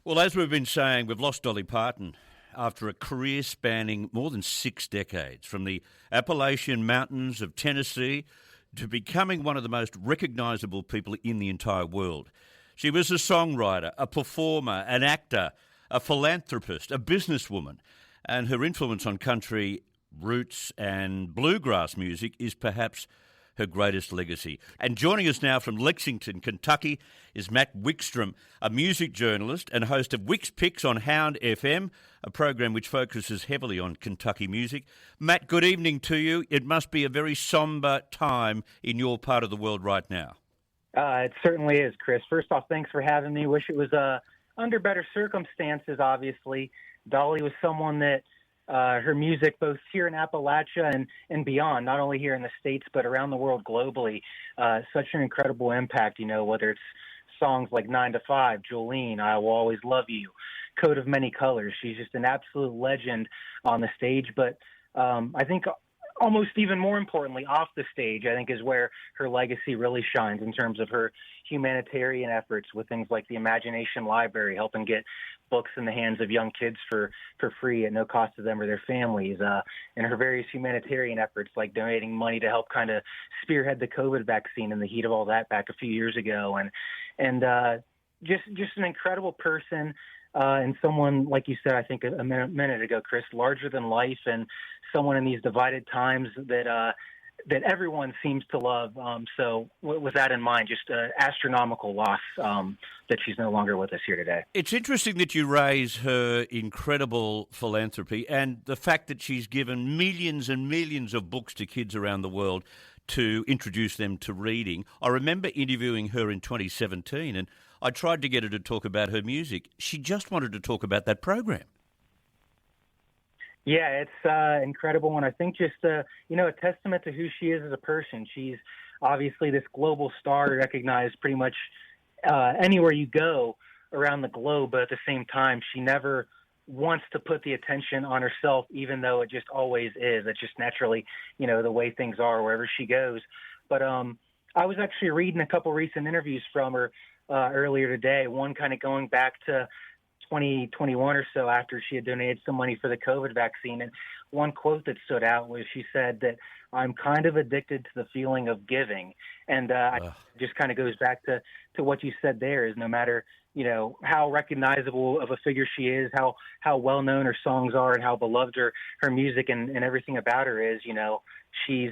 Well, as we've been saying, we've lost Dolly Parton after a career spanning more than 6 decades, from the Appalachian Mountains of Tennessee to becoming one of the most recognisable people in the entire world. She was a songwriter, a performer, an actor, a philanthropist, a businesswoman, and her influence on country, roots and bluegrass music is perhaps her greatest legacy. And joining us now from Lexington, Kentucky, is Matt Wickstrom, a music journalist and host of Wick's Picks on Hound FM, a program which focuses heavily on Kentucky music. Matt, good evening to you. It must be a very sombre time in your part of the world right now. It certainly is, Chris. First off, thanks for having me. Wish it was under better circumstances, obviously. Dolly was someone that her music, both here in Appalachia and beyond, not only here in the States, but around the world globally, such an incredible impact, whether it's songs like 9 to 5, Jolene, I Will Always Love You, Coat of Many Colors. She's just an absolute legend on the stage. But I think almost even more importantly, off the stage, I think is where her legacy really shines in terms of her humanitarian efforts with things like the Imagination Library, helping get books in the hands of young kids for free at no cost to them or their families, and her various humanitarian efforts like donating money to help kind of spearhead the COVID vaccine in the heat of all that back a few years ago. And just an incredible person, and someone, like you said, I think a minute ago, Chris, larger than life, and someone in these divided times that everyone seems to love. So with that in mind, just an astronomical loss that she's no longer with us here today. It's interesting that you raise her incredible philanthropy and the fact that she's given millions and millions of books to kids around the world to introduce them to reading. I remember interviewing her in 2017 and I tried to get her to talk about her music. She just wanted to talk about that program. Yeah, it's incredible, and I think just a testament to who she is as a person. She's obviously this global star, recognized pretty much anywhere you go around the globe, but at the same time, she never wants to put the attention on herself, even though it just always is. It's just naturally, the way things are wherever she goes. But I was actually reading a couple recent interviews from her earlier today, one kind of going back to 2021 or so, after she had donated some money for the COVID vaccine. And one quote that stood out was she said that I'm kind of addicted to the feeling of giving. And just kind of goes back to what you said there, is no matter, how recognizable of a figure she is, how well known her songs are and how beloved her music and everything about her is, she's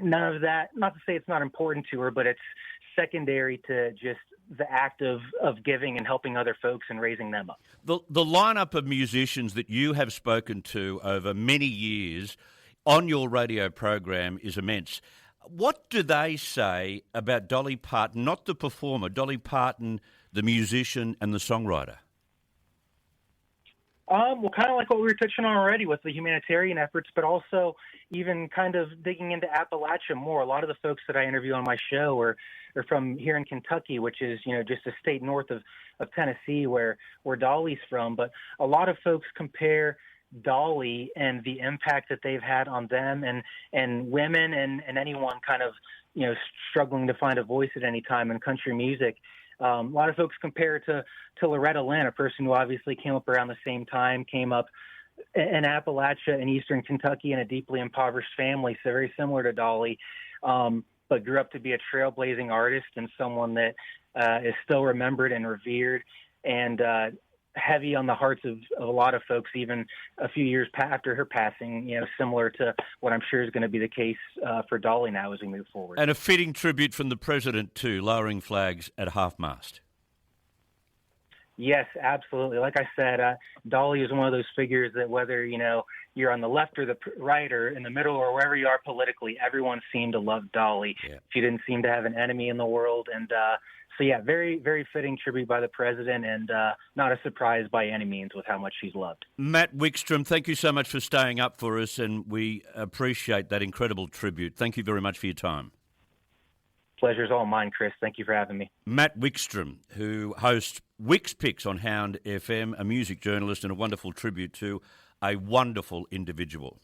none of that, not to say it's not important to her, but it's secondary to just the act of giving and helping other folks and raising them up. The lineup of musicians that you have spoken to over many years on your radio program is immense. What do they say about Dolly Parton, not the performer, Dolly Parton, the musician and the songwriter? Well, kind of like what we were touching on already with the humanitarian efforts, but also even kind of digging into Appalachia more. A lot of the folks that I interview on my show are from here in Kentucky, which is, just a state north of Tennessee where Dolly's from. But a lot of folks compare Dolly and the impact that they've had on them and women and anyone kind of, struggling to find a voice at any time in country music. A lot of folks compare it to Loretta Lynn, a person who obviously came up around the same time, came up in Appalachia in eastern Kentucky in a deeply impoverished family, so very similar to Dolly, but grew up to be a trailblazing artist and someone that is still remembered and revered and heavy on the hearts of a lot of folks, even a few years after her passing, similar to what I'm sure is going to be the case for Dolly now as we move forward. And a fitting tribute from the president too, lowering flags at half-mast. Yes, absolutely. Like I said, Dolly is one of those figures that whether, you're on the left or the right or in the middle or wherever you are politically, everyone seemed to love Dolly. Yeah. She didn't seem to have an enemy in the world. And so, yeah, very, very fitting tribute by the president and not a surprise by any means with how much she's loved. Matt Wickstrom, thank you so much for staying up for us, and we appreciate that incredible tribute. Thank you very much for your time. Pleasure's all mine, Chris. Thank you for having me. Matt Wickstrom, who hosts Wick's Picks on Hound FM, a music journalist and a wonderful tribute to a wonderful individual.